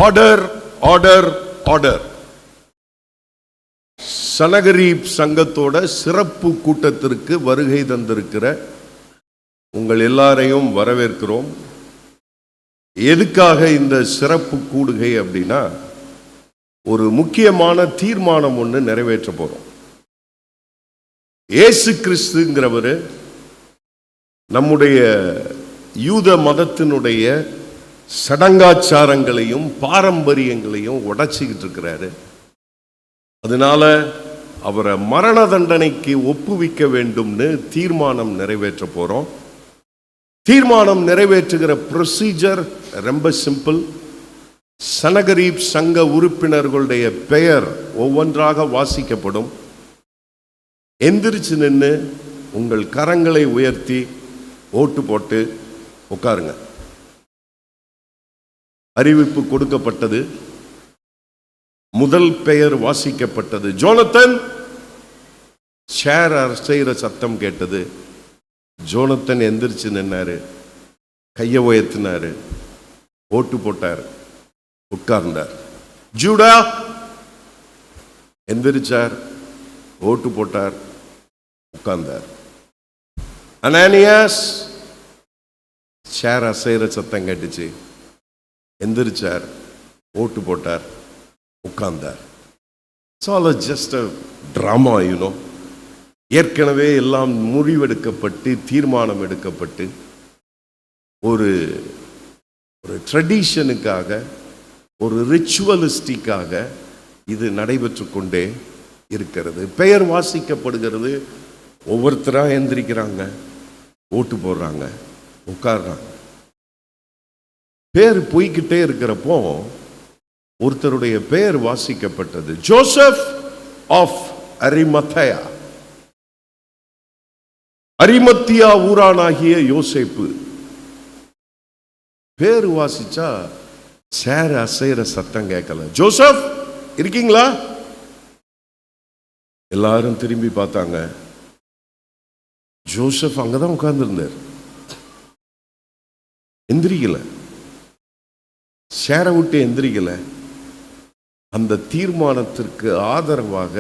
Order order order. சனகரீப் சங்கத்தோட சிறப்பு கூட்டத்திற்கு வருகை தந்திருக்கிற உங்கள் எல்லாரையும் வரவேற்கிறோம். எதுக்காக இந்த சிறப்பு கூடுகை அப்படின்னா, ஒரு முக்கியமான தீர்மானம் ஒன்று நிறைவேற்ற போறோம். இயேசு கிறிஸ்துங்கிறவர் நம்முடைய யூத மதத்தினுடைய சடங்காச்சாரங்களையும் பாரம்பரியங்களையும் உடைச்சிக்கிட்டு இருக்கிறாரு. அதனால அவரை மரண தண்டனைக்கு ஒப்புவிக்க வேண்டும்னு தீர்மானம் நிறைவேற்ற போறோம். தீர்மானம் நிறைவேற்றுகிற ப்ரொசீஜர் ரொம்ப சிம்பிள். சனகரீப் சங்க உறுப்பினர்களுடைய பெயர் ஒவ்வொன்றாக வாசிக்கப்படும். எந்திரிச்சு நின்று உங்கள் கரங்களை உயர்த்தி ஓட்டு போட்டு உட்காருங்க. அறிவிப்பு கொடுக்கப்பட்டது. முதல் பெயர் வாசிக்கப்பட்டது. ஜோனத்தன். சேர் அசைகிற சத்தம் கேட்டது. ஜோனத்தன் எந்திரிச்சு நின்னாரு, கையை உயர்த்தினாரு, ஓட்டு போட்டார், உட்கார்ந்தார். ஜூடா எந்திரிச்சார், ஓட்டு போட்டார், உட்கார்ந்தார். அனானியாஸ், சேர் அசைகிற சத்தம் கேட்டுச்சு, எந்திரிச்சார், ஓட்டு போட்டார், உட்கார்ந்தார். It's all just a drama, you know. ஏற்கனவே எல்லாம் முடிவெடுக்கப்பட்டு தீர்மானம் எடுக்கப்பட்டு ஒரு ட்ரெடிஷனுக்காக, ஒரு ரிச்சுவலிஸ்டிக்காக இது நடைபெற்று கொண்டே இருக்கிறது. பெயர் வாசிக்கப்படுகிறது. ஒவ்வொருத்தராக எந்திரிக்கிறாங்க, ஓட்டு போடுறாங்க, உட்கார்றாங்க. பேர் போய்கிட்டே இருக்கிறப்போ ஒருத்தருடைய பெயர் வாசிக்கப்பட்டது. Joseph of Arimathea. அரிமத்தியா ஊரானாகிய யோசேப்பு. பேர் வாசிச்சா சேர் அசைற சத்தம் கேட்கல. ஜோசப் இருக்கீங்களா? எல்லாரும் திரும்பி பார்த்தாங்க. ஜோசப் அங்கதான் உட்கார்ந்துருந்தார், எந்திரிக்கல, சேரை விட்டு எந்திரிக்கல. அந்த தீர்மானத்திற்கு ஆதரவாக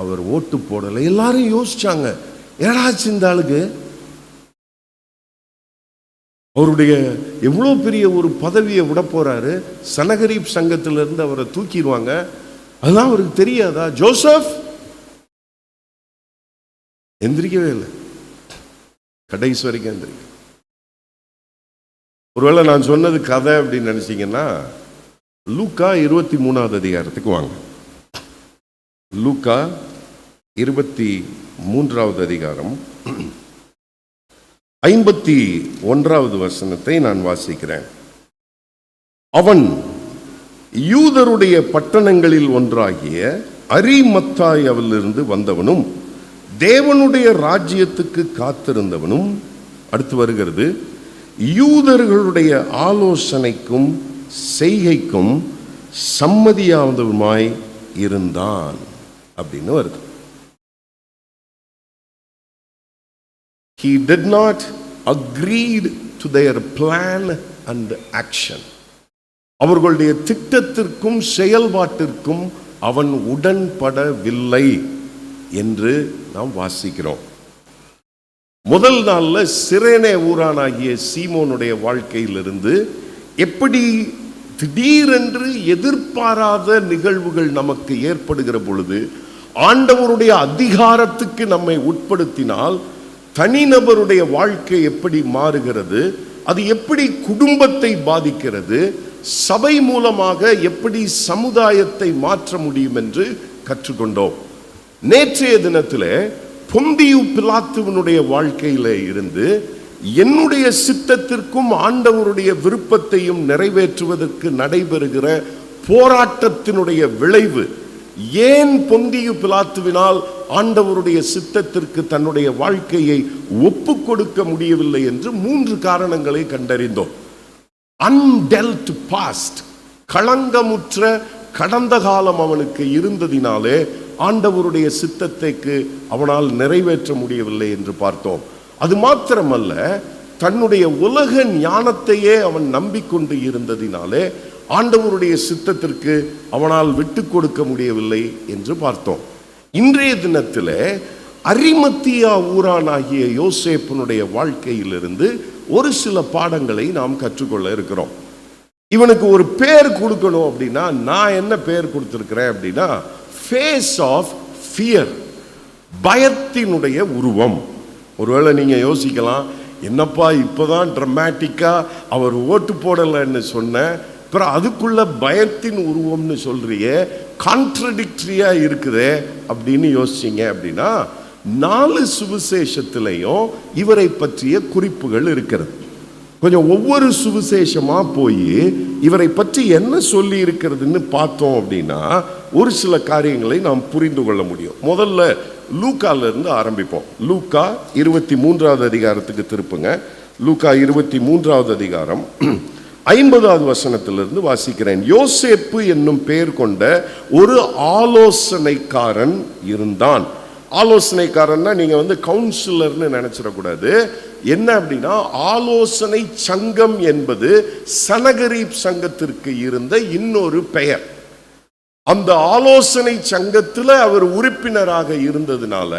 அவர் ஓட்டு போடலை. எல்லாரும் யோசிச்சாங்க, ஏடாச்சு இந்த ஆளுக்கு, அவருடைய எவ்வளோ பெரிய ஒரு பதவியை விட போறாரு, சனகரீப் சங்கத்திலிருந்து அவரை தூக்கிடுவாங்க, அதெல்லாம் அவருக்கு தெரியாதா? ஜோசப் எந்திரிக்கவே இல்லை, கடைசி வரைக்கும் எந்திரிக்க. ஒருவேளை நான் சொன்னது கதை அப்படின்னு நினைச்சீங்கன்னா, லூக்கா 23வது அதிகாரத்துக்கு வாங்க. லூக்கா 23வது அதிகாரம் 51வது வசனத்தை நான் வாசிக்கிறேன். அவன் யூதருடைய பட்டணங்களில் ஒன்றாகிய அரிமத்தாயாவிலிருந்து வந்தவனும் தேவனுடைய ராஜ்யத்துக்கு காத்திருந்தவனும், அடுத்து வருகிறது, யூதர்களுடைய ஆலோசனைக்கும் செய்கைக்கும் சம்மதியாவதுமாய் இருந்தான் அப்படின்னு வருது. He did not agreed to their plan and action. அவர்களுடைய திட்டத்திற்கும் செயல்பாட்டிற்கும் அவன் உடன்படவில்லை என்று நாம் வாசிக்கிறோம். முதல் நாள்ல சிரேனே ஊரானாகிய சீமோனுடைய வாழ்க்கையிலிருந்து எப்படி திடீரென்று எதிர்பாராத நிகழ்வுகள் நமக்கு ஏற்படுகிற பொழுது ஆண்டவருடைய அதிகாரத்துக்கு நம்மை உட்படுத்தினால் தனிநபருடைய வாழ்க்கை எப்படி மாறுகிறது, அது எப்படி குடும்பத்தை பாதிக்கிறது, சபை மூலமாக எப்படி சமுதாயத்தை மாற்ற முடியும் என்று கற்றுக்கொண்டோம். நேற்றைய தினத்தில் பொந்தியு பிலாத்துவினுடைய வாழ்க்கையில இருந்து என்னுடைய சித்தத்திற்கும் ஆண்டவருடைய விருப்பத்தையும் நிறைவேற்றுவதற்கு நடைபெறுகிற போராட்டத்தினுடைய விளைவு, ஏன் பொந்தியு பிலாத்துவினால் ஆண்டவருடைய சித்தத்திற்கு தன்னுடைய வாழ்க்கையை ஒப்பு கொடுக்க முடியவில்லை என்று 3 காரணங்களை கண்டறிந்தோம். அன்டெல்ட் பாஸ்ட், களங்கமுற்ற கடந்த காலம் அவனுக்கு இருந்ததினாலே ஆண்டவருடைய சித்தத்தைக்கு அவனால் நிறைவேற்ற முடியவில்லை என்று பார்த்தோம். அது மாத்திரமல்ல, தன்னுடைய உலக ஞானத்தையே அவன் நம்பிக்கொண்டு இருந்ததினாலே ஆண்டவருடைய சித்தத்திற்கு அவனால் விட்டு கொடுக்க முடியவில்லை என்று பார்த்தோம். இன்றைய தினத்தில் அரிமத்தியா ஊரானாகிய யோசேப்பினுடைய வாழ்க்கையிலிருந்து ஒரு சில பாடங்களை நாம் கற்றுக்கொள்ள இருக்கிறோம். இவனுக்கு ஒரு பேர் கொடுக்கணும் அப்படின்னா நான் என்ன பேர் கொடுத்திருக்கிறேன் அப்படின்னா ஃபேஸ் ஆஃப் ஃபியர், பயத்தினுடைய உருவம். ஒருவேளை நீங்க யோசிக்கலாம், என்னப்பா இப்போதான் டிராமாட்டிக்கா அவர் ஓட்டு போடலைன்னு சொன்ன அப்புறம் அதுக்குள்ள பயத்தின் உருவம்னு சொல்றியே, கான்ட்ரடிக்டரியா இருக்குதே அப்படின்னு யோசிச்சிங்க அப்படின்னா 4 சுவிசேஷத்திலையும் இவரை பற்றிய குறிப்புகள் இருக்கிறது. கொஞ்சம் ஒவ்வொரு சுவிசேஷமா போய் இவரை பற்றி என்ன சொல்லி இருக்கிறதுன்னு பார்த்தோம் அப்படின்னா ஒரு சில காரியங்களை நாம் புரிந்து கொள்ள முடியும். முதல்ல லூக்கால இருந்து ஆரம்பிப்போம். லூக்கா 23வது அதிகாரத்துக்கு திருப்புங்க. லூக்கா 23வது அதிகாரம் 50வது வசனத்திலிருந்து வாசிக்கிறேன். யோசேப்பு என்னும் பெயர் கொண்ட ஒரு ஆலோசனைக்காரன் இருந்தான். ஆலோசனைக்காரன்னா நீங்க கவுன்சிலர்னு நினைச்சிடக்கூடாது. என்ன அப்படின்னா ஆலோசனை சங்கம் என்பது சனகரீப் சங்கத்திற்கு இருந்த இன்னொரு பெயர். அந்த ஆலோசனை சங்கத்தில் அவர் உறுப்பினராக இருந்ததுனால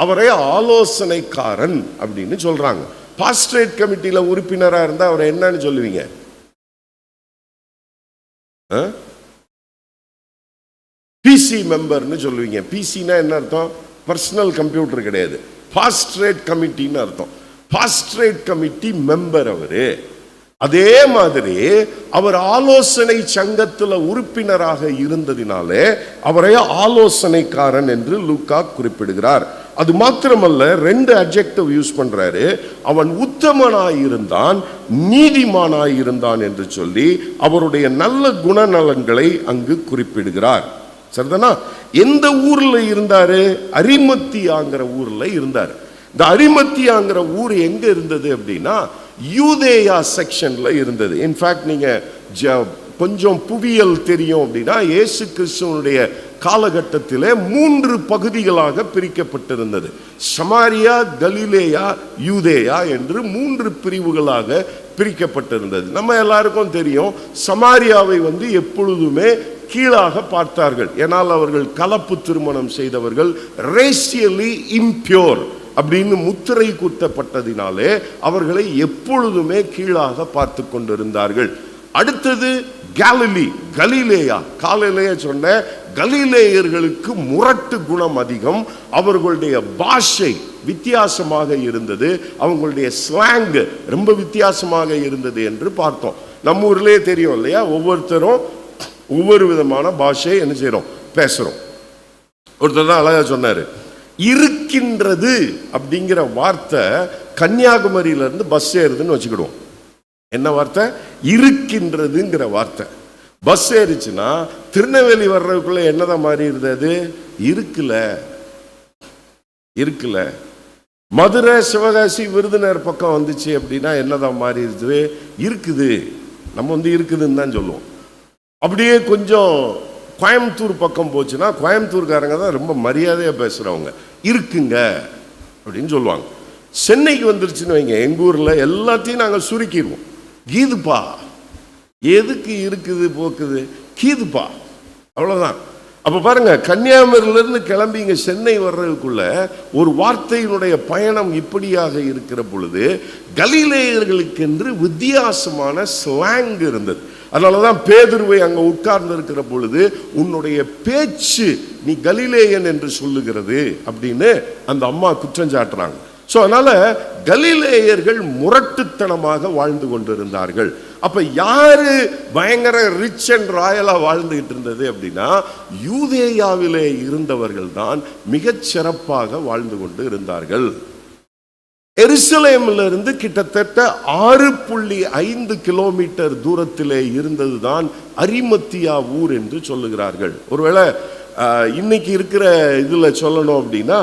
அவரை ஆலோசனைக்காரன் அப்படின்னு சொல்றாங்க. பாஸ்டரேட் கமிட்டியில உறுப்பினராக இருந்தா அவரை என்னன்னு சொல்லுவீங்க? பிசி மெம்பர்னு சொல்லுவீங்க. பிசினா என்ன அர்த்தம்? பர்சனல் கம்ப்யூட்டர் கிடையாது, பாஸ்டரேட் கமிட்டின்னு அர்த்தம். பாஸ்டரேட் கமிட்டி மெம்பர் அவரு. அதே மாதிரி அவர் ஆலோசனை சங்கத்தில் உறுப்பினராக இருந்ததினாலே அவரை ஆலோசனைக்காரன் என்று லூக்கா குறிப்பிடுகிறார். அது மாத்திரமல்ல, 2 அட்ஜெக்டிவ் யூஸ் பண்றாரு. அவன் உத்தமனாயிருந்தான், நீதிமானாயிருந்தான் என்று சொல்லி அவருடைய நல்ல குணநலன்களை அங்கு குறிப்பிடுகிறார். சரிதானா? எந்த ஊர்ல இருந்தாரு? அரிமத்தியாங்கிற ஊர்ல இருந்தார். இந்த அரிமத்தியாங்கிற ஊர் எங்க இருந்தது அப்படின்னா யூதேயா செக்ஷன்ல இருந்தது. இன்ஃபேக்ட் நீங்க கொஞ்சம் புவியியல் தெரியும் அப்படின்னா இயேசு கிறிஸ்துவனுடைய காலகட்டத்திலே 3 பகுதிகளாக பிரிக்கப்பட்டிருந்தது. சமாரியா, கலிலேயா, யூதேயா என்று 3 பிரிவுகளாக பிரிக்கப்பட்டிருந்தது. நம்ம எல்லாருக்கும் தெரியும், சமாரியாவை எப்பொழுதுமே கீழாக பார்த்தார்கள். ஏனால் அவர்கள் கலப்பு திருமணம் செய்தவர்கள், ரேசியலி இம்பியூர் அப்படின்னு முத்திரை குத்தப்பட்டதினாலே அவர்களை எப்பொழுதுமே கீழாக பார்த்து கொண்டிருந்தார்கள். அடுத்தது கேலிலி, கலிலேயா. காலையிலேயே சொன்ன கலிலேயர்களுக்கு முரட்டு குணம் அதிகம். அவர்களுடைய பாஷை வித்தியாசமாக இருந்தது, அவங்களுடைய ஸ்லாங் ரொம்ப வித்தியாசமாக இருந்தது என்று பார்த்தோம். நம்ம ஊர்லயே தெரியும் இல்லையா, ஒவ்வொருத்தரும் ஒவ்வொரு விதமான பாஷை என்ன செய்யறோம், பேசுறோம். ஒருத்தர் தான் அழகா சொன்னாரு, இருக்கின்றது அப்படிங்கிற வார்த்தை கன்னியாகுமரியிலிருந்து பஸ் ஏறுதுன்னு வச்சுக்கிடுவோம். என்ன வார்த்தை? இருக்கின்றதுங்கிற வார்த்தை. பஸ் ஏறிச்சுன்னா திருநெல்வேலி வர்றதுக்குள்ள என்னதான் மாறி இருந்தது? இருக்குல்ல, இருக்குல்ல. மதுரை, சிவகாசி, விருதுநகர் பக்கம் வந்துச்சு அப்படின்னா என்னதான் மாறி இருக்குது? இருக்குது. நம்ம இருக்குதுன்னு தான் சொல்லுவோம். அப்படியே கொஞ்சம் கோயம்புத்தூர் பக்கம் போச்சுன்னா கோயம்புத்தூர்காரங்க தான் ரொம்ப மரியாதையா பேசுறவங்க, இருக்குங்க அப்படின்னு சொல்லுவாங்க. சென்னைக்கு வந்துருச்சுன்னு வைங்க, எங்க ஊர்ல எல்லாத்தையும் நாங்க சுருக்கிடுவோம். கீதுப்பா, எதுக்கு இருக்குது போக்குது, கீதுப்பா, அவ்வளவுதான். அப்ப பாருங்க, கன்னியாகுமரியிலிருந்து கிளம்பி இங்க சென்னை வர்றதுக்குள்ள ஒரு வார்த்தையினுடைய பயணம் இப்படியாக இருக்கிற பொழுது கலிலேயர்களுக்கென்று வித்தியாசமான ஸ்லாங் இருந்தது. அதனாலதான் பேதுருவை அங்க உட்கார்ந்து இருக்கிற பொழுது உன்னுடைய பேச்சு நீ கலிலேயன் என்று சொல்லுகிறது அப்படின்னு அந்த அம்மா குற்றம் சாட்டுறாங்க. ஸோ அதனால கலிலேயர்கள் முரட்டுத்தனமாக வாழ்ந்து கொண்டிருந்தார்கள். அப்ப யாரு பயங்கர ரிச் அண்ட் ராயலா வாழ்ந்துகிட்டு இருந்தது அப்படின்னா யூதேயாவிலே இருந்தவர்கள் தான் மிகச் சிறப்பாக வாழ்ந்து கொண்டு இருந்தார்கள். எருசலேமில் இருந்து கிட்டத்தட்ட 6.5 கிலோமீட்டர் தூரத்திலே இருந்ததுதான் அரிமத்தியா ஊர் என்று சொல்லுகிறார்கள். ஒருவேளை இன்னைக்கு இருக்கிற இதுல சொல்லணும் அப்படின்னா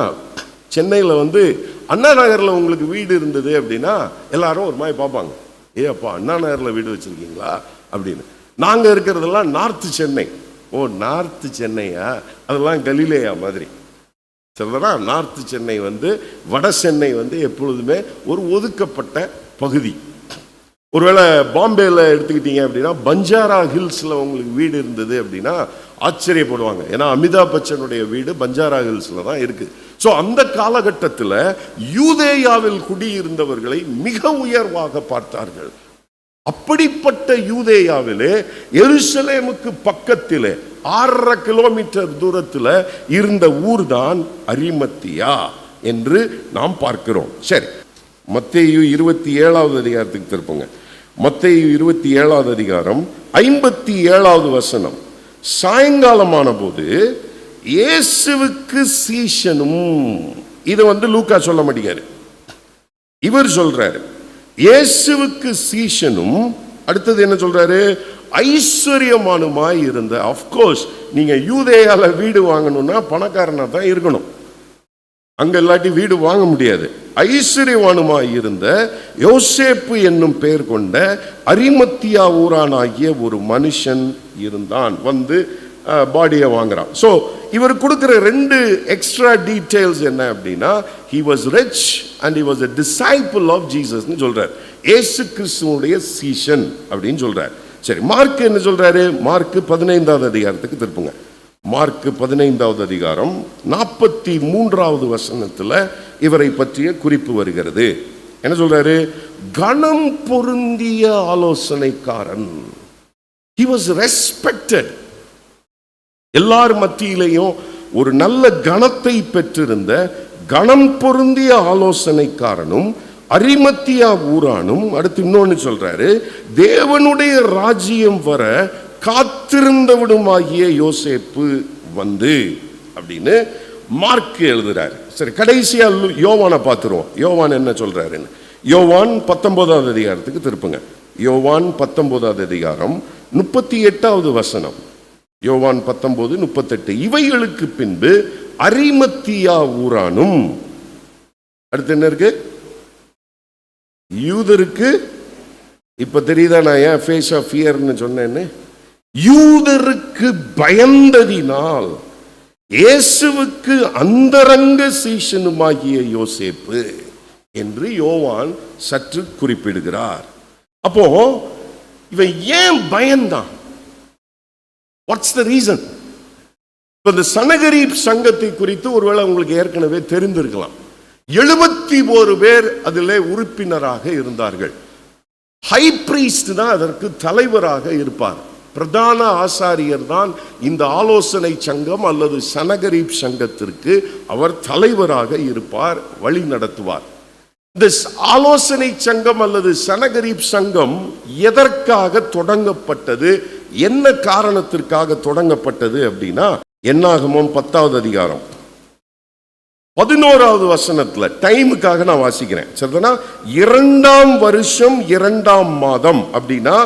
சென்னையில் அண்ணா நகரில் உங்களுக்கு வீடு இருந்தது அப்படின்னா எல்லாரும் ஒரு மாதிரி பார்ப்பாங்க, ஏப்பா அண்ணா நகரில் வீடு வச்சிருக்கீங்களா அப்படின்னு. நாங்கள் இருக்கிறதெல்லாம் நார்த்து சென்னை. ஓ, நார்த்து சென்னையா? அதெல்லாம் கலிலேயா மாதிரி. சரிதானா? நார்த்து சென்னை வட சென்னை எப்பொழுதுமே ஒரு ஒதுக்கப்பட்ட பகுதி. ஒருவேளை பாம்பேல எடுத்துக்கிட்டீங்க அப்படின்னா பஞ்சாரா ஹில்ஸ்ல உங்களுக்கு வீடு இருந்தது அப்படின்னா ஆச்சரியப்படுவாங்க. ஏன்னா அமிதாப் பச்சனுடைய வீடு பஞ்சாரா ஹில்ஸ்ல தான் இருக்கு. ஸோ அந்த காலகட்டத்தில் யூதேயாவில் குடியிருந்தவர்களை மிக உயர்வாக பார்த்தார்கள். அப்படிப்பட்ட யூதேயாவிலே எருசலேமுக்கு பக்கத்திலே 6.5 கிலோமீட்டர் தூரத்தில் இருந்த ஊர் தான் அரிமத்தியா என்று நாம் பார்க்கிறோம். சரி, மத்தேயு 27வது அதிகாரத்துக்கு திருப்புங்க. மத்தேயு 27வது அதிகாரம் 57வது வசனம். சாயங்காலமான போது இயேசுவுக்கு சீஷனும், இதை லூக்கா சொல்ல மாட்டேங்காரு, இவர் சொல்றாரு. இயேசுவுக்கு சீஷனும், அடுத்தது என்ன சொல்றாரு, ஐஸ்வர்யமானுமாய் இருந்த. அப்கோர்ஸ் நீங்க யூதேயால வீடு வாங்கணும்னா பணக்காரனா தான் இருக்கணும், அங்க இல்லாட்டி வீடு வாங்க முடியாது. ஐஸ்வர்யவானுமாய் இருந்த யோசேப்பு என்னும் பெயர் கொண்ட அரிமத்தியா ஊரானாகிய ஒரு மனுஷன் இருந்தான். பாடியை வாங்குறான். ஸோ இவர் கொடுக்கிற 2 எக்ஸ்ட்ரா டீடைல்ஸ் என்ன அப்படின்னா, he was rich and he was a disciple of Jesus ன்னு சொல்றார். இயேசு கிறிஸ்துவுடைய சீஷன் அப்படின்னு சொல்றார். சரி, மார்க் என்ன சொல்றாரு? மார்க் 15வது அதிகாரத்துக்கு திருப்புங்க. மார்க் 15வது அதிகாரம் 43வது வசனத்தில் இவரை பற்றிய குறிப்பு வருகிறது. என்ன சொல்றாரு? கணம் பொருந்திய ஆலோசனைக்காரன். He was respected. எல்லார் மத்தியிலையும் ஒரு நல்ல கணத்தை பெற்றிருந்த கணம் பொருந்திய ஆலோசனைக்காரனும் அரிமத்தியா ஊரானும். அடுத்து இன்னொன்னு சொல்றாரு, தேவனுடைய ராஜ்யம் வர காத்திருந்தவனுமாகிய யோசேப்பு அப்படின்னு மார்க் எழுதுறாரு. சரி, கடைசியா யோவானை பார்த்துருவோம். யோவான் என்ன சொல்றாருன்னு. யோவான் 19வது அதிகாரத்துக்கு திருப்புங்க. யோவான் 19வது அதிகாரம் 38வது வசனம். யோவான் 19:38. இவைகளுக்கு பின்பு அரிமத்தியா ஊரானும், அடுத்து என்ன இருக்கு? யூதருக்கு, இப்ப தெரியுதா நான் ஏன் ஃபேஸ் ஆஃப் ஃபியர்னு சொன்னேன்னு? யூதருக்கு பயந்ததினால் இயேசுவுக்கு அந்தரங்க சீஷனுமாகிய யோசேப்பு என்று யோவான் சற்று குறிப்பிடுகிறார். அப்போ இவன் ஏன் பயந்தான்? What's the reason? இந்த சனகரீப் சங்கத்தை குறித்து ஒருவேளை உங்களுக்கு ஏற்கனவே தெரிந்திருக்கலாம். 71 பேர் அதில் உறுப்பினராக இருந்தார்கள். ஹை பிரீஸ்ட் தான் அதற்கு தலைவராக இருப்பார். பிரதான ஆசாரியர் தான் இந்த ஆலோசனை சங்கம் அல்லது சனகரீப் சங்கத்திற்கு அவர் தலைவராக இருப்பார், வழி நடத்துவார். இந்த ஆலோசனை சங்கம் அல்லது சனகரீப் சங்கம் எதற்காக தொடங்கப்பட்டது, என்ன காரணத்திற்காக தொடங்கப்பட்டது அப்படின்னா, என்னாகமம் 10வது அதிகாரம் 11வது வசனத்துல, டைமுக்காக நான் வாசிக்கிறேன் சரிதானா? 2ஆம் வருஷம் 2ஆம் மாதம் அப்படின்னா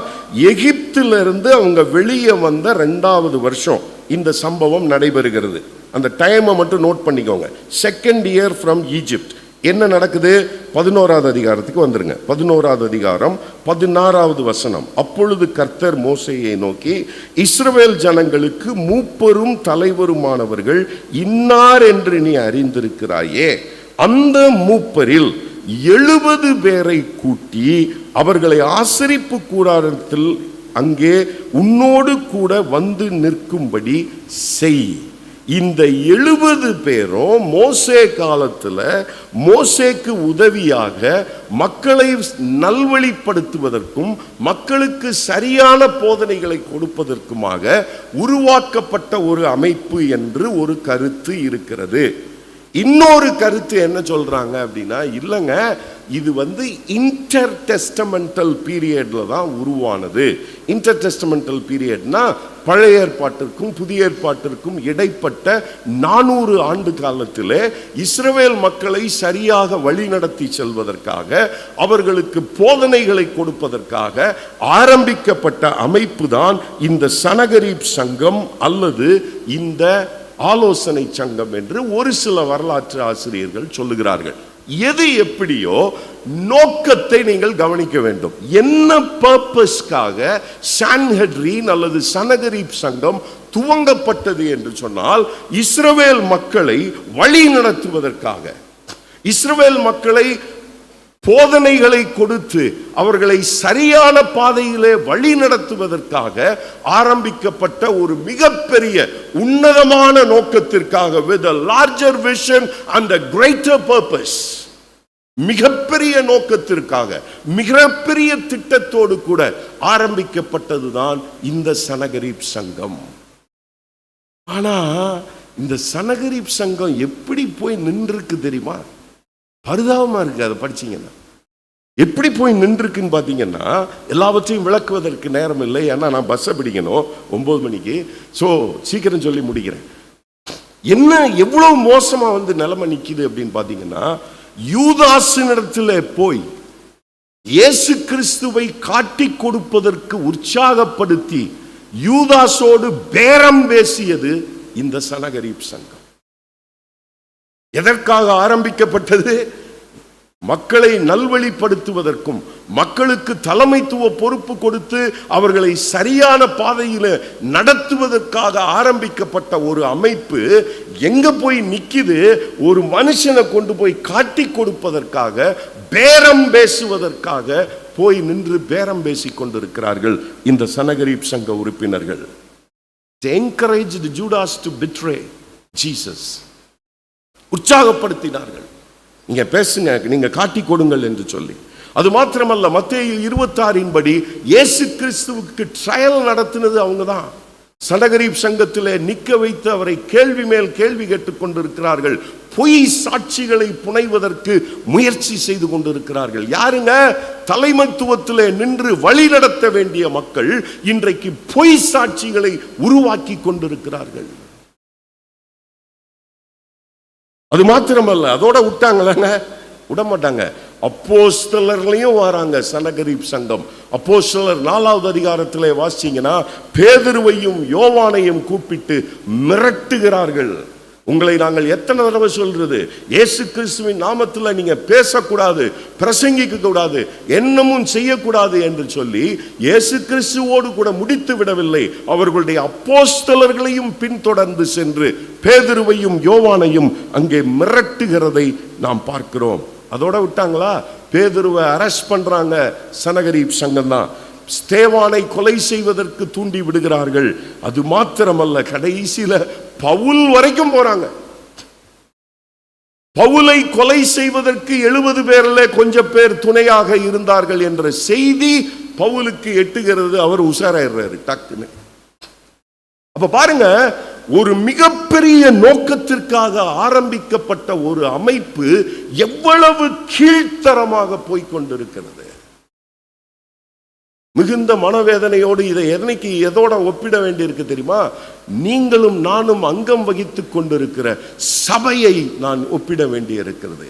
எகிப்திலிருந்து அவங்க வெளியே வந்த 2வது வருஷம் இந்த சம்பவம் நடைபெறுகிறது. அந்த டைமை மட்டும் நோட் பண்ணிக்கோங்க. 2nd year from Egypt. என்ன நடக்குது? 11வது அதிகாரத்துக்கு வந்துருங்க. 11வது அதிகாரம் 16வது வசனம். அப்பொழுது கர்த்தர் மோசேயை நோக்கி, இஸ்ரவேல் ஜனங்களுக்கு மூப்பரும் தலைவருமானவர்கள் இன்னார் என்று நீ அறிந்திருக்கிறாயே, அந்த மூப்பரில் 70 பேரை கூட்டி அவர்களை ஆசரிப்பு கூடாரத்தில் அங்கே உன்னோடு கூட வந்து நிற்கும்படி செய். இந்த 70 பேரும் மோசே காலத்தில் மோசேக்கு உதவியாக மக்களை நல்வழிப்படுத்துவதற்கும் மக்களுக்கு சரியான போதனைகளை கொடுப்பதற்குமாக உருவாக்கப்பட்ட ஒரு அமைப்பு என்று ஒரு கருத்து இருக்கிறது. இன்னொரு கருத்து என்ன சொல்றாங்க அப்படின்னா, இல்லைங்க, இது இன்டர் டெஸ்டமெண்டல் பீரியட்ல தான் உருவானது. இன்டர் டெஸ்டமெண்டல் பீரியட்னா பழைய ஏற்பாட்டிற்கும் புதிய ஏற்பாட்டிற்கும் இடைப்பட்ட 400 ஆண்டு காலத்திலே இஸ்ரவேல் மக்களை சரியாக வழிநடத்தி செல்வதற்காக, அவர்களுக்கு போதனைகளை கொடுப்பதற்காக ஆரம்பிக்கப்பட்ட அமைப்பு தான் இந்த சனகரீப் சங்கம் அல்லது இந்த ஆலோசனை சங்கம் என்று ஒரு சில வரலாற்று ஆசிரியர்கள் சொல்லுகிறார்கள். எது எப்படியோ நோக்கத்தை நீங்கள் கவனிக்க வேண்டும். என்ன பர்பஸ்க்காக சான்ஹெட்ரின் அல்லது சனகரீப் சங்கம் துவங்கப்பட்டது என்று சொன்னால், இஸ்ரவேல் மக்களை வழி நடத்துவதற்காக, இஸ்ரவேல் மக்களை போதனைகளை கொடுத்து அவர்களை சரியான பாதையிலே வழி நடத்துவதற்காக ஆரம்பிக்கப்பட்ட ஒரு மிகப்பெரிய உன்னதமான நோக்கத்திற்காக, with a larger vision and a greater purpose, மிகப்பெரிய நோக்கத்திற்காக மிகப்பெரிய திட்டத்தோடு கூட ஆரம்பிக்கப்பட்டதுதான் இந்த சனகரிப் சங்கம். ஆனா இந்த சனகரிப் சங்கம் எப்படி போய் நின்றுருக்கு தெரியுமா? பரிதாபமா இருக்கு. அதை படிச்சீங்கன்னா எப்படி போய் நின்றுக்குன்னு பார்த்தீங்கன்னா, எல்லாவற்றையும் விளக்குவதற்கு நேரம் இல்லை. ஏன்னா நான் பஸ்ஸை பிடிக்கணும் 9 மணிக்கு. ஸோ சீக்கிரம் சொல்லி முடிக்கிறேன். என்ன எவ்வளவு மோசமா நிலைமை நிற்கிது அப்படின்னு பார்த்தீங்கன்னா, யூதாசினிடத்தில் போய் இயேசு கிறிஸ்துவை காட்டி கொடுப்பதற்கு உற்சாகப்படுத்தி யூதாசோடு பேரம் பேசியது இந்த சனகரிப் சங்கம். எதற்காக ஆரம்பிக்கப்பட்டது? மக்களை நல்வழிப்படுத்துவதற்கும், மக்களுக்கு தலைமைத்துவ பொறுப்பு கொடுத்து அவர்களை சரியான பாதையில் நடத்துவதற்காக ஆரம்பிக்கப்பட்ட ஒரு அமைப்பு எங்க போய் நிக்குது? ஒரு மனுஷனை கொண்டு போய் காட்டி கொடுப்பதற்காக, பேரம் பேசுவதற்காக போய் நின்று பேரம் பேசிக் கொண்டிருக்கிறார்கள் இந்த சனகரிப் சங்க உறுப்பினர்கள். They encouraged Judas to betray Jesus. உற்சாகப்படுத்தினார்கள், நீங்க பேசுங்க, நீங்க காட்டி கொடுங்கள் என்று சொல்லி. அது மாத்திரமல்ல, மத்தேயு 26 படி இயேசு கிறிஸ்துவுக்கு ட்ரையல் நடத்தினது அவங்க தான். சனகரிப் சங்கத்திலே நிக்க வைத்து அவரை கேள்வி மேல் கேள்வி கேட்டுக் கொண்டிருக்கிறார்கள். பொய் சாட்சிகளை புனைவதற்கு முயற்சி செய்து கொண்டிருக்கிறார்கள். யாருங்க? தலைமைத்துவத்திலே நின்று வழி நடத்த வேண்டிய மக்கள் இன்றைக்கு பொய் சாட்சிகளை உருவாக்கி கொண்டிருக்கிறார்கள். அது மாத்திரமல்ல, அதோட விட்டாங்களாங்க? விட மாட்டாங்க. அப்போஸ்தலர்களையும் வராங்க சனகரிப் சங்கம். அப்போஸ்தலர் 4வது அதிகாரத்திலே வாசிச்சீங்கன்னா, பேதுருவையும் யோவானையும் கூப்பிட்டு மிரட்டுகிறார்கள். உங்களை நாங்கள் எத்தனை தடவை சொல்றது, இயேசு கிறிஸ்துவின் நாமத்தில் நீங்க பேசக்கூடாது, பிரசங்கிக்க கூடாது, என்னமும் செய்யக்கூடாது என்று சொல்லி இயேசு கிறிஸ்துவோடு கூட முடித்து விடவில்லை, அவர்களுடைய அப்போஸ்தலர்களையும் பின்தொடர்ந்து சென்று பேதுருவையும் யோவானையும் அங்கே மிரட்டுகிறதை நாம் பார்க்கிறோம். அதோட விட்டாங்களா? பேதுருவை அரெஸ்ட் பண்றாங்க. சனகரிப் சங்கம் தான். ஸ்தேவானை கொலை செய்வதற்கு தூண்டி விடுகிறார்கள். அது மாத்திரமல்ல, கடைசியில பவுல் வரைக்கும் போறாங்க. பவுலை கொலை செய்வதற்கு 70 பேர்ல கொஞ்சம் பேர் துணையாக இருந்தார்கள் என்ற செய்தி பவுலுக்கு எட்டுகிறது. அவர் உஷாராயிடுறாரு டக்குன்னு. அப்ப பாருங்க, ஒரு மிகப்பெரிய நோக்கத்திற்காக ஆரம்பிக்கப்பட்ட ஒரு அமைப்பு எவ்வளவு கீழ்த்தரமாக போய்கொண்டிருக்கிறது. மிகுந்த மனவேதனையோடு இதை என்னைக்கு எதோட ஒப்பிட வேண்டியிருக்கு தெரியுமா? நீங்களும் நானும் அங்கம் வகித்துக் கொண்டிருக்கிற சபையை நான் ஒப்பிட வேண்டியிருக்கிறது.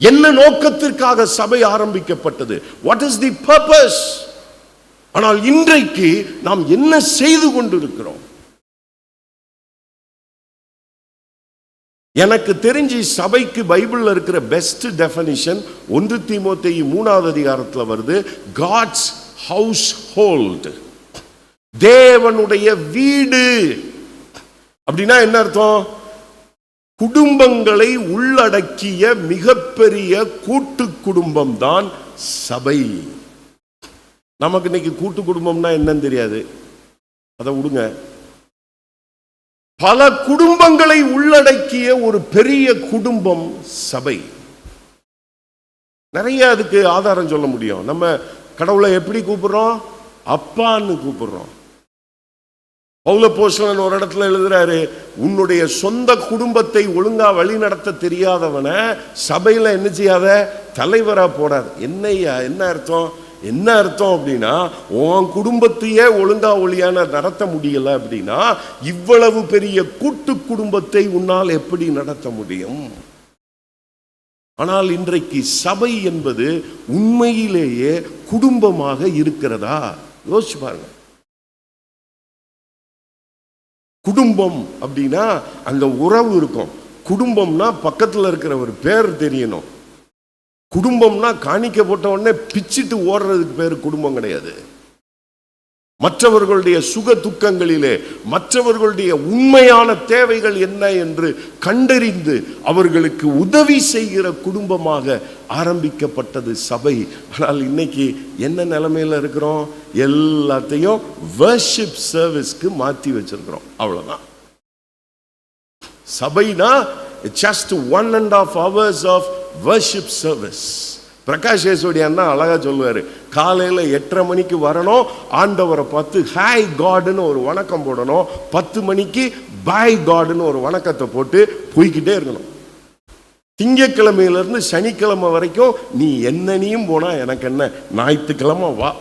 என்ன நோக்கத்திற்காக சபை ஆரம்பிக்கப்பட்டது? What is the purpose? ஆனால் இன்றைக்கு நாம் என்ன செய்து கொண்டிருக்கிறோம்? எனக்கு தெரிஞ்சு சபைக்கு பைபிள்ல இருக்கிற பெஸ்ட் டெஃபினிஷன் 1 தீமோத்தேயு 3வது அதிகாரத்தில் வருது. காட்ஸ் ஹவுஸ் ஹோல்ட், தேவனுடைய வீடு. அப்படின்னா என்ன அர்த்தம்? குடும்பங்களை உள்ளடக்கிய மிகப்பெரிய கூட்டு குடும்பம் தான் சபை. நமக்கு இன்னைக்கு கூட்டு குடும்பம்னா என்னன்னு தெரியாது, அதை விடுங்க. பல குடும்பங்களை உள்ளடக்கிய ஒரு பெரிய குடும்பம் சபை. நிறைய அதுக்கு ஆதாரம் சொல்ல முடியும். நம்ம கடவுளை எப்படி கூப்பிடுறோம்? அப்பான்னு கூப்பிடுறோம். பவுலப்போஸ்தலன் ஒரு இடத்துல எழுதுறாரு, உன்னுடைய சொந்த குடும்பத்தை ஒழுங்கா வழி நடத்த தெரியாதவனை சபையில என்ன செய்யாத, தலைவரா போடாது. என்னையா என்ன அர்த்தம்? என்ன அர்த்தம் அப்படின்னா, உன் குடும்பத்தையே ஒழுங்கா ஒளியான நடத்த முடியல அப்படின்னா இவ்வளவு பெரிய கூட்டு குடும்பத்தை உன்னால் எப்படி நடத்த முடியும்? ஆனால் இன்றைக்கு சபை என்பது உண்மையிலேயே குடும்பமாக இருக்கிறதா? யோசிச்சு பாருங்க. குடும்பம் அப்படின்னா அங்க உறவு இருக்கும். குடும்பம்னா பக்கத்தில் இருக்கிற ஒரு பேர் தெரியணும். குடும்பம்னா காணிக்க போட்ட உடனே பிச்சுட்டு ஓடுறதுக்கு பேர் குடும்பம் கிடையாது. மற்றவர்களுடைய சுக துக்கங்களிலே மற்றவர்களுடைய உண்மையான தேவைகள் என்ன என்று கண்டறிந்து அவர்களுக்கு உதவி செய்கிற குடும்பமாக ஆரம்பிக்கப்பட்டது சபை. ஆனால் இன்னைக்கு என்ன நிலைமையில இருக்கிறோம்? எல்லாத்தையும் வர்ஷிப் சர்வீஸ்க்கு மாற்றி வச்சிருக்கிறோம். அவ்வளவுதான். சபைனா just 1.5 hours of worship service. Prakash ஏசோடி அண்ணா அழகா சொல்லுவாரு, காலையில் 8:30 மணிக்கு வரணும், ஆண்டவரை பார்த்து ஹாய் காட்னு ஒரு வணக்கம் போடணும், 10 மணிக்கு பாய் காட்னு ஒரு வணக்கத்தை போட்டு போய்கிட்டே இருக்கணும். திங்கக்கிழமையிலிருந்து சனிக்கிழமை வரைக்கும் நீ என்னனையும் போனா எனக்கு என்ன, ஞாயிற்றுக்கிழமை வா.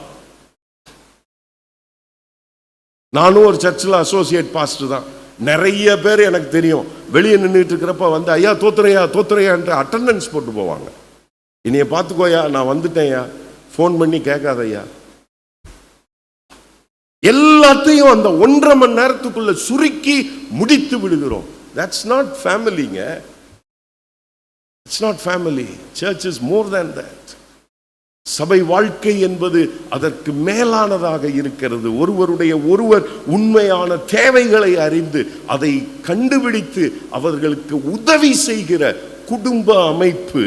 நானும் ஒரு சர்ச்சில் அசோசியேட் பாஸ்டர் தான். நிறைய பேர் எனக்கு தெரியும், வெளியே நின்றுட்டு இருக்கிறப்ப வந்து ஐயா தோத்துறையா தோத்துறையான்ட்டு அட்டண்டன்ஸ் போட்டு போவாங்க. இனிய பார்த்துக்கோயா, நான் வந்துட்டேன்யா, ஃபோன் பண்ணி கேட்காதையா. எல்லாத்தையும் அந்த 1.5 மணி நேரத்துக்குள்ள சுருக்கி முடித்து விடுகிறோம். That's not ஃபேமிலிங்க. It's not family. Church is more than that. சபை வாழ்க்கை என்பது அதற்கு மேலானதாக இருக்கிறது. ஒருவர் உண்மையான தேவைகளை அறிந்து அதை கண்டுபிடித்து அவர்களுக்கு உதவி செய்கிற குடும்ப அமைப்பு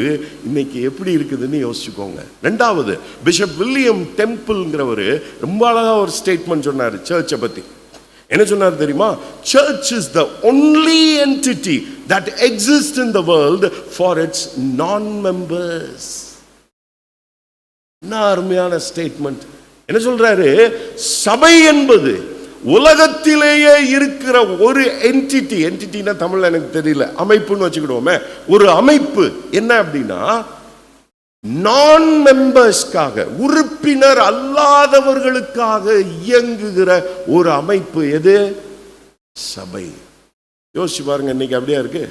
இன்னைக்கு எப்படி இருக்குதுன்னு யோசிச்சுக்கோங்க. ரெண்டாவது, பிஷப் வில்லியம் டெம்பிள்ங்கிறவர் ரொம்ப அழகா ஒரு ஸ்டேட்மெண்ட் சொன்னார் சர்ச்சை பத்தி. என்ன சொன்னார் தெரியுமா? Church is the only entity that exists in the world for its non-members. என்ன அருமையான ஸ்டேட்மெண்ட். என்ன சொல்றாரு? சபை என்பது உலகத்திலேயே இருக்கிற ஒரு என்டிட்டினா தமிழ்ல எனக்கு தெரியல, அமைப்புன்னு வச்சுக்கிடுவோமே, ஒரு அமைப்பு. என்ன அப்படின்னா நான் மெம்பர்ஸ்க்காக, உறுப்பினர் அல்லாதவர்களுக்காக இயங்குகிற ஒரு அமைப்பு. எது? சபை. யோசிச்சு பாருங்க, இன்னைக்கு அப்படியா இருக்கு?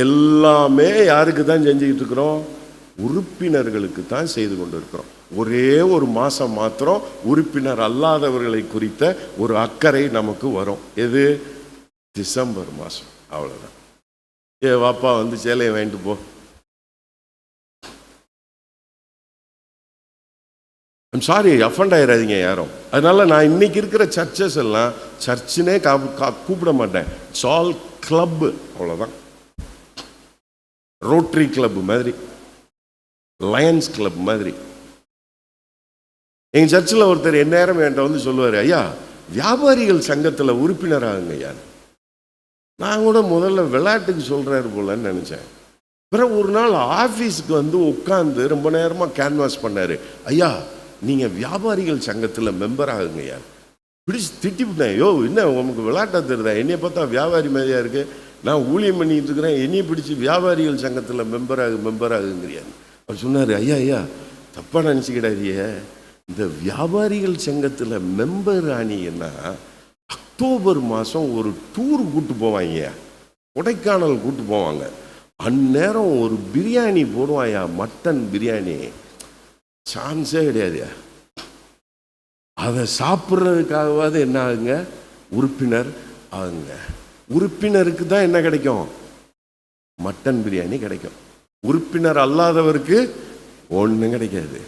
எல்லாமே யாருக்கு தான் செஞ்சுக்கிட்டு இருக்கிறோம்? உறுப்பினர்களுக்கு தான் செய்து கொண்டு இருக்கிறோம். ஒரே ஒரு மாசம் மாத்திரம் உறுப்பினர் அல்லாதவர்களை குறித்த ஒரு அக்கறை நமக்கு வரும். எது? டிசம்பர் மாசம். அவ்வளவுதான். வாப்பா வந்து சேலையை வாங்கிட்டு போ. ஐம் சாரி, அஃபண்ட் ஆயிடாதீங்க யாரும். அதனால நான் இன்னைக்கு இருக்கிற சர்ச்சஸ் எல்லாம் சர்ச்சுனே கூப்பிட மாட்டேன். It's all club. அவ்வளவுதான். ரோட்டரி கிளப் மாதிரி, லயன்ஸ் கிளப் மாதிரி. எங்க சர்ச்சில் ஒருத்தர் எந்நேரம் என்கிட்ட வந்து சொல்லுவார், ஐயா வியாபாரிகள் சங்கத்தில் உறுப்பினர் ஆகுங்க ஐயா. நான் கூட முதல்ல விளையாட்டுக்கு சொல்றாரு போலன்னு நினைச்சேன். பிறகு ஒரு நாள் ஆஃபீஸுக்கு வந்து உட்காந்து ரொம்ப நேரமாக கேன்வாஸ் பண்ணாரு. ஐயா நீங்க வியாபாரிகள் சங்கத்தில் மெம்பர் ஆகுங்க ஐயா. பிடிச்சி திட்டிவிட்டேன். யோ என்ன உனக்கு விளையாட்டா தெரியுதா? என்னைய பார்த்தா வியாபாரி மாதிரியா இருக்கு, நான் ஊழியம் பண்ணிட்டு இருக்கிறேன், என்னைய பிடிச்சி வியாபாரிகள் சங்கத்தில் மெம்பர் ஆகுங்கிறியாரு. அவர் சொன்னார், ஐயா தப்பா நினச்சிக்கிடாதிய, இந்த வியாபாரிகள் சங்கத்தில் மெம்பர் ஆனீங்கன்னா அக்டோபர் மாதம் ஒரு டூர் கூட்டு போவாங்க, கொடைக்கானல் கூட்டு போவாங்க. அந்நேரம் ஒரு பிரியாணி போடுவாயா, மட்டன் பிரியாணி, சான்ஸே கிடையாதுயா. அதை சாப்பிட்றதுக்காகவாது என்ன ஆகுங்க? உறுப்பினர் ஆகுங்க. உறுப்பினருக்கு தான் என்ன கிடைக்கும்? மட்டன் பிரியாணி கிடைக்கும். உறுப்பினர் அல்லாதவருக்கு ஒன்றும் கிடைக்காது.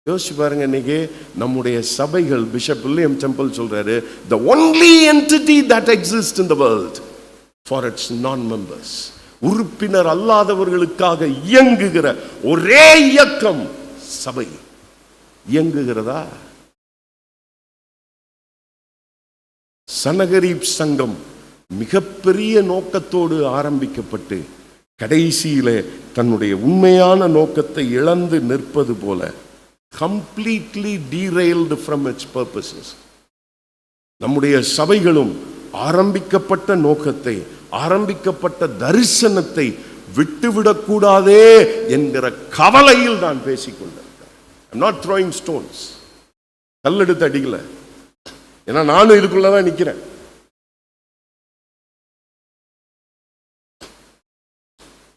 யோசிச்சு பாருங்க. இன்னைக்கு நம்முடைய சபைகள், பிஷப் வில்லியம் டெம்பிள் சொல்றாரு, the only entity that exists in the world for its non-members. உறுப்பினர் அல்லாதவர்களுக்காக இயங்குகிற ஒரே இயக்கம் சபை. இயங்குகிறதா? சனகரீப் சங்கம் மிகப்பெரிய நோக்கத்தோடு ஆரம்பிக்கப்பட்டு கடைசியிலே தன்னுடைய உண்மையான நோக்கத்தை இழந்து நிற்பது போல, completely derailed from its purposes. நம்முடைய சபைகளும் ஆரம்பிக்கப்பட்ட நோக்கத்தை, ஆரம்பிக்கப்பட்ட தரிசனத்தை விட்டுவிடக்கூடாதே என்கிற கவலையில் நான் பேசிக்கொண்டிருக்கிறேன். I'm not throwing stones. கல்லெடுத்து அடிக்கல, ஏன்னா நானும் இதுக்குள்ளதான் நிக்கிறேன்.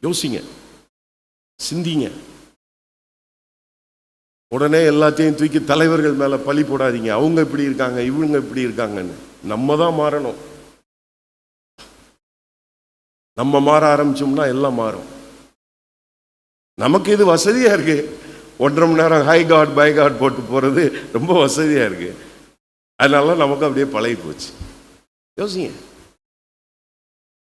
யோசிங்க, சிந்திங்க. உடனே எல்லாத்தையும் தூக்கி தலைவர்கள் மேல பழி போடாதீங்க. அவங்க இப்படி இருக்காங்க, இவங்க இப்படி இருக்காங்கன்னு. நம்ம தான் மாறணும். நம்ம மாற ஆரம்பிச்சோம்னா எல்லாம் மாறும். நமக்கு இது வசதியா இருக்கு, 1.5 மணி நேரம் ஹை காட் பை காட் போட்டு போகிறது ரொம்ப வசதியாக இருக்குது. அதனால நமக்கு அப்படியே பழகி போச்சு. யோசிங்க,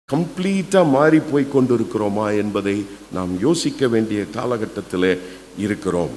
கம்ப்ளீட்டாக மாறி போய் கொண்டிருக்கிறோமா என்பதை நாம் யோசிக்க வேண்டிய காலகட்டத்தில் இருக்கிறோம்.